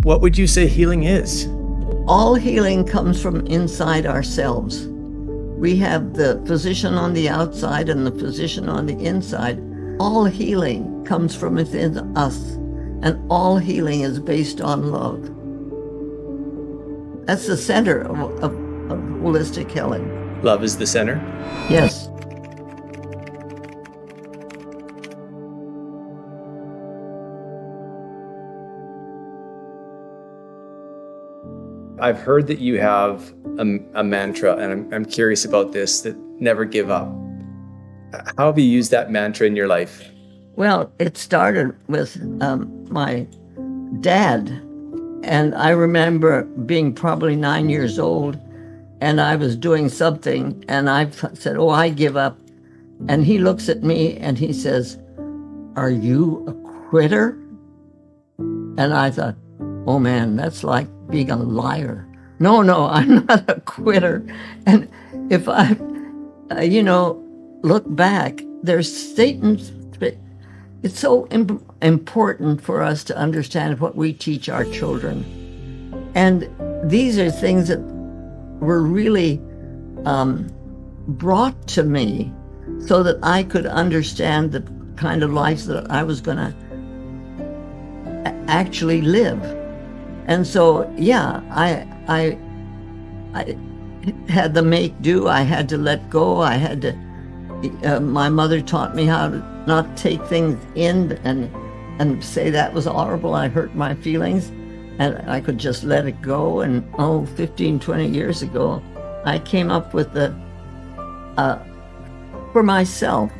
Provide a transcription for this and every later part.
What would you say healing is? All healing comes from inside ourselves. We have the physician on the outside and the physician on the inside. All healing comes from within us, and all healing is based on love. That's the center of holistic healing. Love is the center? Yes. I've heard that you have a mantra, and I'm curious about this, that never give up. How have you used that mantra in your life? Well, it started with my dad. And I remember being probably 9 years old, and I was doing something, and I said, "Oh, I give up." And he looks at me and he says, "Are you a quitter?" And I thought, oh man, that's like being a liar. No, I'm not a quitter. And if I, look back, there's Satan's. It's so important for us to understand what we teach our children. And these are things that were really brought to me so that I could understand the kind of life that I was going to actually live. And so, yeah, I had to make do. I had to let go. I had to, my mother taught me how to not take things in and say that was horrible. I hurt my feelings, and I could just let it go. And 15, 20 years ago, I came up with for myself,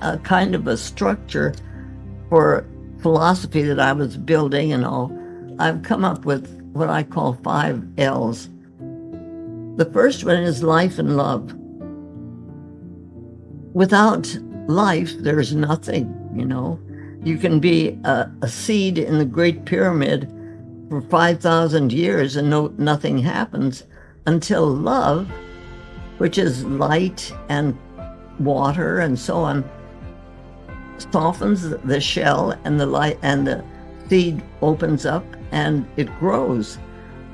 a kind of a structure for philosophy that I was building and all. I've come up with what I call 5 L's. The first one is life and love. Without life, there's nothing, You can be a seed in the Great Pyramid for 5,000 years and nothing happens until love, which is light and water and so on, softens the shell, and the light and the seed opens up and it grows.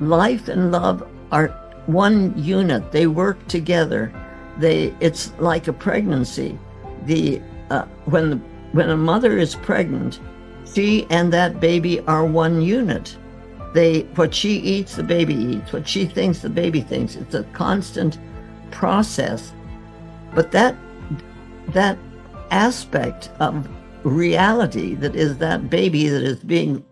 Life and love are one unit. They work together. It's like a pregnancy. When a mother is pregnant, she and that baby are one unit. What she eats, the baby eats. What she thinks, the baby thinks. It's a constant process. But that aspect of reality that is that baby that is being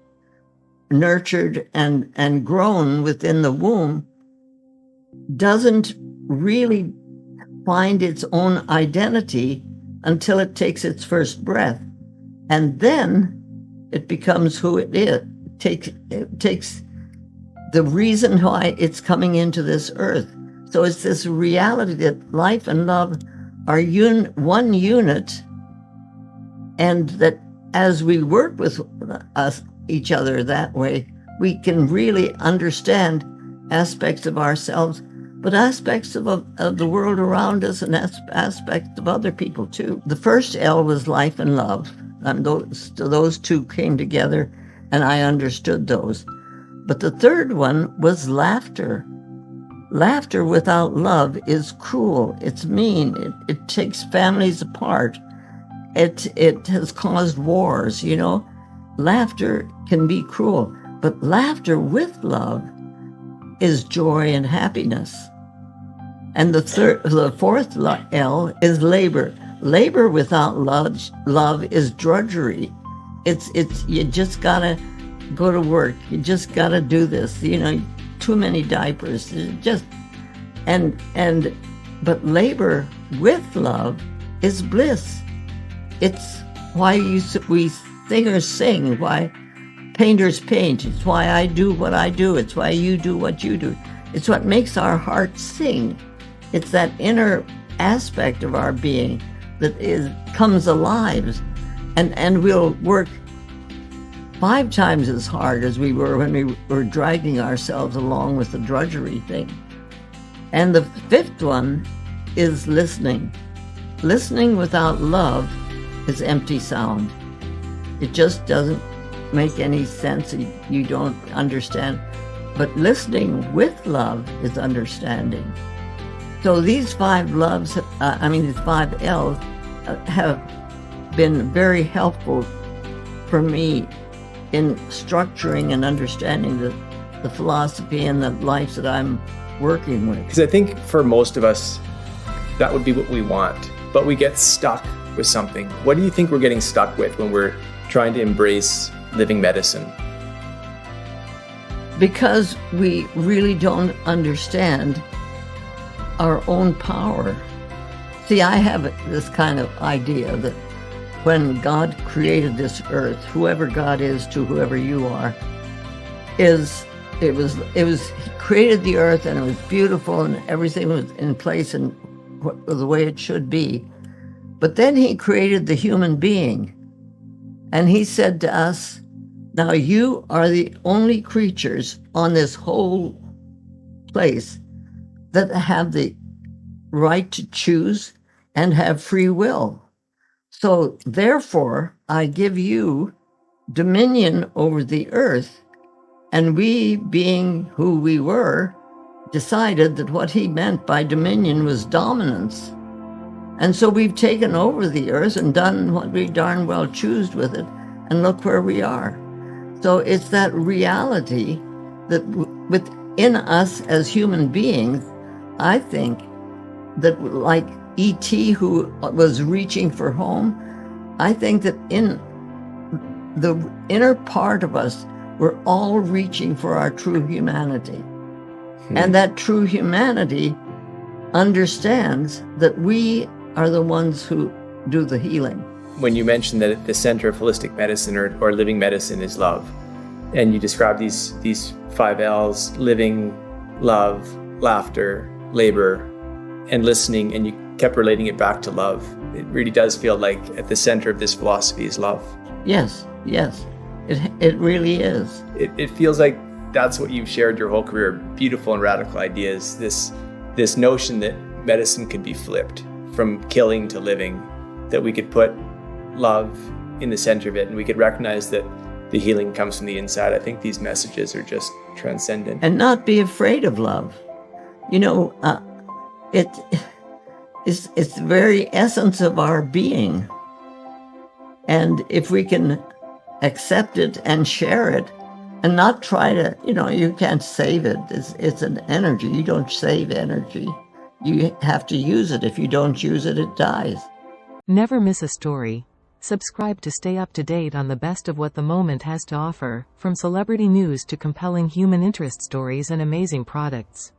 nurtured and grown within the womb doesn't really find its own identity until it takes its first breath. And then it becomes who it is. It takes the reason why it's coming into this earth. So it's this reality that life and love are one unit, and that as we work with each other that way, we can really understand aspects of ourselves, but aspects of the world around us, and aspects of other people too. The first L was life and love, and those two came together, and I understood those. But the third one was laughter. Laughter without love is cruel. It's mean. It takes families apart. It has caused wars, Laughter can be cruel, but laughter with love is joy and happiness. And the fourth L is labor. Labor without love is drudgery. It's you just gotta go to work. You just gotta do this. Too many diapers. But labor with love is bliss. It's why we singers sing, why painters paint. It's why I do what I do. It's why you do what you do. It's what makes our hearts sing. It's that inner aspect of our being that comes alive, and we'll work 5 times as hard as we were when we were dragging ourselves along with the drudgery thing. And the 5th one is listening. Listening without love is empty sound. It just doesn't make any sense, you don't understand. But listening with love is understanding. So these 5 loves, these 5 L's have been very helpful for me in structuring and understanding the philosophy and the life that I'm working with. Because I think for most of us, that would be what we want, but we get stuck with something. What do you think we're getting stuck with when we're trying to embrace living medicine? Because we really don't understand our own power. See, I have this kind of idea that when God created this earth, whoever God is to whoever you are, he created the earth and it was beautiful and everything was in place and the way it should be. But then he created the human being and he said to us, now you are the only creatures on this whole place that have the right to choose and have free will. So therefore, I give you dominion over the earth. And we, being who we were, decided that what he meant by dominion was dominance. And so we've taken over the earth and done what we darn well choose with it. And look where we are. So it's that reality that within us as human beings, I think that like E.T. who was reaching for home, I think that in the inner part of us, we're all reaching for our true humanity. And that true humanity understands that we are the ones who do the healing. When you mentioned that at the center of holistic medicine or living medicine is love, and you describe these 5 L's, living, love, laughter, labor, and listening, and you kept relating it back to love. It really does feel like at the center of this philosophy is love. Yes. It really is. It feels like that's what you've shared your whole career, beautiful and radical ideas, this notion that medicine could be flipped from killing to living, that we could put love in the center of it and we could recognize that the healing comes from the inside. I think these messages are just transcendent. And not be afraid of love. You know, it's the very essence of our being. And if we can accept it and share it and not try to, you can't save it. It's an energy. You don't save energy. You have to use it. If you don't use it, it dies. Never miss a story. Subscribe to stay up to date on the best of what the moment has to offer, from celebrity news to compelling human interest stories and amazing products.